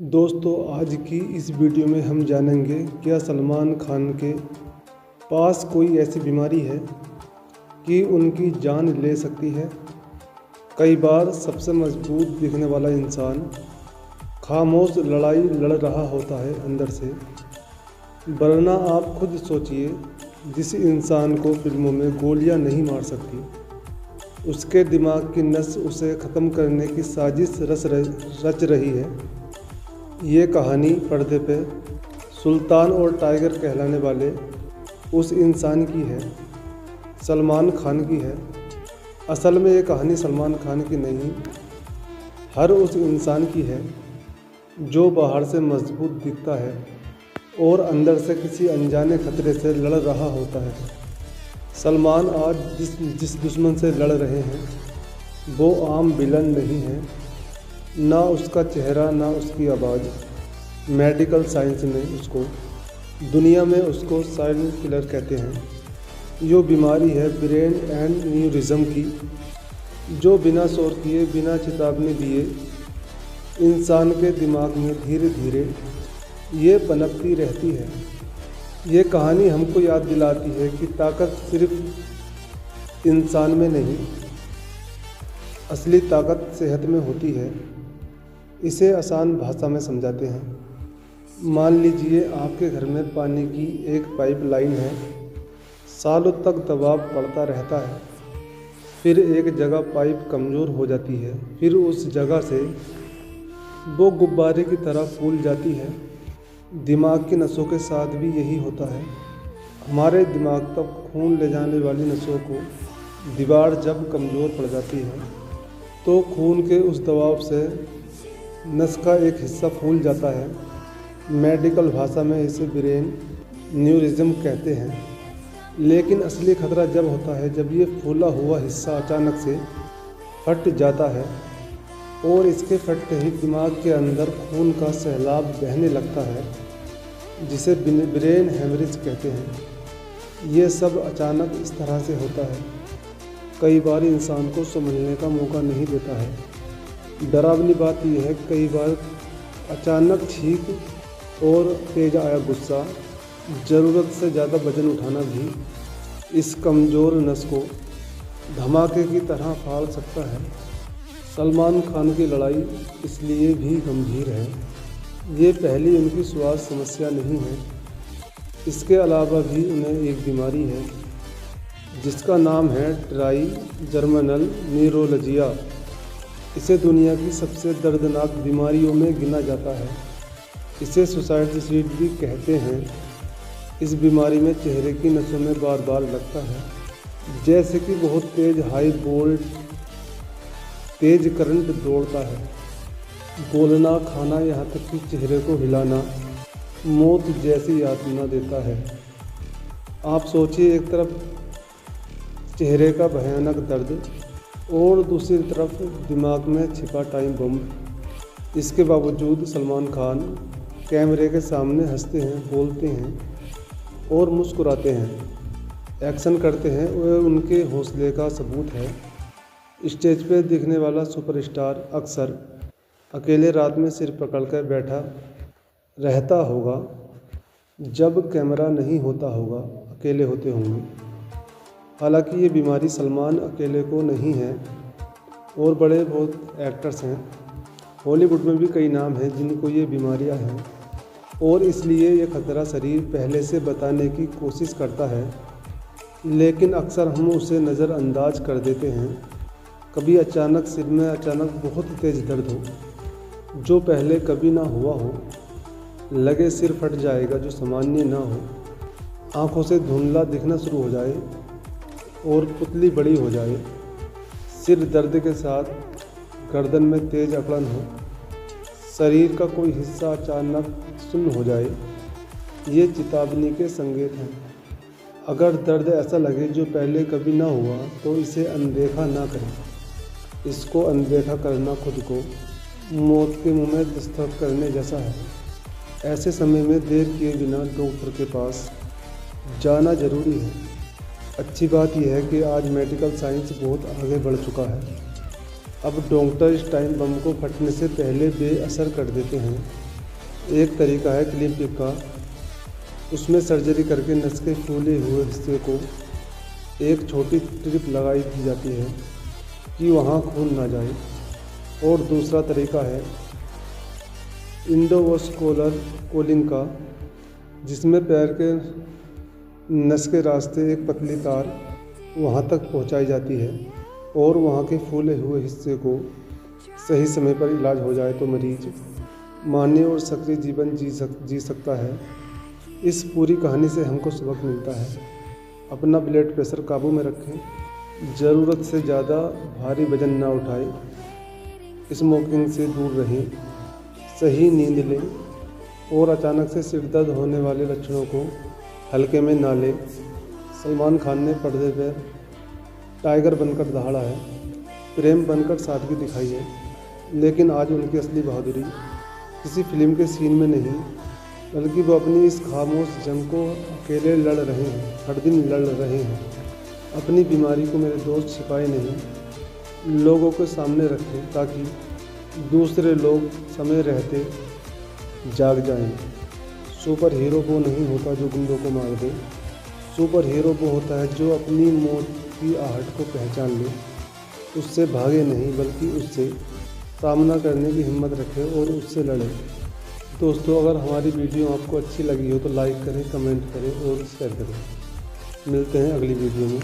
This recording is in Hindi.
दोस्तों, आज की इस वीडियो में हम जानेंगे क्या सलमान खान के पास कोई ऐसी बीमारी है कि उनकी जान ले सकती है। कई बार सबसे मजबूत दिखने वाला इंसान खामोश लड़ाई लड़ रहा होता है अंदर से। वरना आप खुद सोचिए, जिस इंसान को फिल्मों में गोलियां नहीं मार सकती, उसके दिमाग की नस उसे ख़त्म करने की साजिश रच रही है। ये कहानी पर्दे पे सुल्तान और टाइगर कहलाने वाले उस इंसान की है, सलमान खान की है। असल में ये कहानी सलमान खान की नहीं, हर उस इंसान की है जो बाहर से मजबूत दिखता है और अंदर से किसी अनजाने खतरे से लड़ रहा होता है। सलमान आज जिस दुश्मन से लड़ रहे हैं वो आम विलन नहीं है। ना उसका चेहरा, ना उसकी आवाज़। मेडिकल साइंस में उसको, दुनिया में उसको साइलेंट किलर कहते हैं। जो बीमारी है ब्रेन एंड न्यूरिज्म की, जो बिना शोर किए, बिना चेतावनी दिए इंसान के दिमाग में धीरे धीरे ये पनपती रहती है। ये कहानी हमको याद दिलाती है कि ताकत सिर्फ इंसान में नहीं, असली ताकत सेहत में होती है। इसे आसान भाषा में समझाते हैं। मान लीजिए आपके घर में पानी की एक पाइपलाइन है, सालों तक दबाव पड़ता रहता है, फिर एक जगह पाइप कमज़ोर हो जाती है, फिर उस जगह से वो गुब्बारे की तरह फूल जाती है। दिमाग की नसों के साथ भी यही होता है। हमारे दिमाग तक खून ले जाने वाली नसों को दीवार जब कमज़ोर पड़ जाती है तो खून के उस दबाव से नस का एक हिस्सा फूल जाता है। मेडिकल भाषा में इसे ब्रेन न्यूरिज्म कहते हैं। लेकिन असली खतरा जब होता है जब ये फूला हुआ हिस्सा अचानक से फट जाता है और इसके फटते ही दिमाग के अंदर खून का सैलाब बहने लगता है, जिसे ब्रेन हेमरेज कहते हैं। ये सब अचानक इस तरह से होता है, कई बार इंसान को समझने का मौका नहीं देता है। डरावनी बात यह है, कई बार अचानक छींक और तेज आया गुस्सा, ज़रूरत से ज़्यादा वजन उठाना भी इस कमज़ोर नस को धमाके की तरह फाड़ सकता है। सलमान खान की लड़ाई इसलिए भी गंभीर है, ये पहली उनकी स्वास्थ्य समस्या नहीं है। इसके अलावा भी उन्हें एक बीमारी है जिसका नाम है ट्राइजर्मिनल न्यूरोलजिया। इसे दुनिया की सबसे दर्दनाक बीमारियों में गिना जाता है। इसे सुसाइड सीट भी कहते हैं। इस बीमारी में चेहरे की नसों में बार बार लगता है, जैसे कि बहुत तेज हाई वोल्ट तेज करंट दौड़ता है। बोलना, खाना, यहाँ तक कि चेहरे को हिलाना मौत जैसी यातना देता है। आप सोचिए, एक तरफ चेहरे का भयानक दर्द और दूसरी तरफ दिमाग में छिपा टाइम बम। इसके बावजूद सलमान खान कैमरे के सामने हंसते हैं, बोलते हैं और मुस्कुराते हैं, एक्शन करते हैं। वह उनके हौसले का सबूत है। स्टेज पे दिखने वाला सुपरस्टार अक्सर अकेले रात में सिर पकड़कर बैठा रहता होगा, जब कैमरा नहीं होता होगा, अकेले होते होंगे। हालांकि ये बीमारी सलमान अकेले को नहीं है और बड़े बहुत एक्टर्स हैं। हॉलीवुड में भी कई नाम हैं जिनको ये बीमारियां हैं और इसलिए ये खतरा शरीर पहले से बताने की कोशिश करता है, लेकिन अक्सर हम उसे नज़रअंदाज कर देते हैं। कभी अचानक सिर में अचानक बहुत तेज़ दर्द हो जो पहले कभी ना हुआ हो, लगे सिर फट जाएगा जो सामान्य ना हो, आँखों से धुंधला दिखना शुरू हो जाए और पुतली बड़ी हो जाए, सिर दर्द के साथ गर्दन में तेज अकड़न हो, शरीर का कोई हिस्सा अचानक सुन्न हो जाए, ये चेतावनी के संकेत हैं। अगर दर्द ऐसा लगे जो पहले कभी ना हुआ तो इसे अनदेखा ना करें। इसको अनदेखा करना खुद को मौत के मुंह में दस्तक करने जैसा है। ऐसे समय में देर किए बिना डॉक्टर के पास जाना ज़रूरी है। अच्छी बात यह है कि आज मेडिकल साइंस बहुत आगे बढ़ चुका है। अब डॉक्टर इस टाइम बम को फटने से पहले बेअसर कर देते हैं। एक तरीका है क्लिपिंग का, उसमें सर्जरी करके नस के फूले हुए हिस्से को एक छोटी ट्रिप लगाई दी जाती है कि वहाँ खून ना जाए। और दूसरा तरीका है इंडोवास्कुलर कूलिंग का, जिसमें पैर के नस के रास्ते एक पतली तार वहाँ तक पहुँचाई जाती है और वहाँ के फूले हुए हिस्से को सही समय पर इलाज हो जाए तो मरीज मान्य और सक्रिय जीवन जी सकता है। इस पूरी कहानी से हमको सबक मिलता है, अपना ब्लड प्रेशर काबू में रखें, ज़रूरत से ज़्यादा भारी वजन ना उठाएं, स्मोकिंग से दूर रहें, सही नींद लें और अचानक से सिर दर्द होने वाले लक्षणों को हल्के में ना लें। सलमान खान ने पर्दे पर टाइगर बनकर दहाड़ा है, प्रेम बनकर सादगी दिखाई है, लेकिन आज उनकी असली बहादुरी किसी फिल्म के सीन में नहीं, बल्कि वो अपनी इस खामोश जंग को अकेले लड़ रहे हैं, हर दिन लड़ रहे हैं। अपनी बीमारी को मेरे दोस्त छिपाए नहीं, लोगों के सामने रखें ताकि दूसरे लोग समय रहते जाग जाएं। सुपर हीरो वो नहीं होता जो गुंडों को मार दे, सुपर हीरो वो होता है जो अपनी मौत की आहट को पहचान ले, उससे भागे नहीं बल्कि उससे सामना करने की हिम्मत रखे और उससे लड़े। दोस्तों, अगर हमारी वीडियो आपको अच्छी लगी हो तो लाइक करें, कमेंट करें और शेयर करें। मिलते हैं अगली वीडियो में।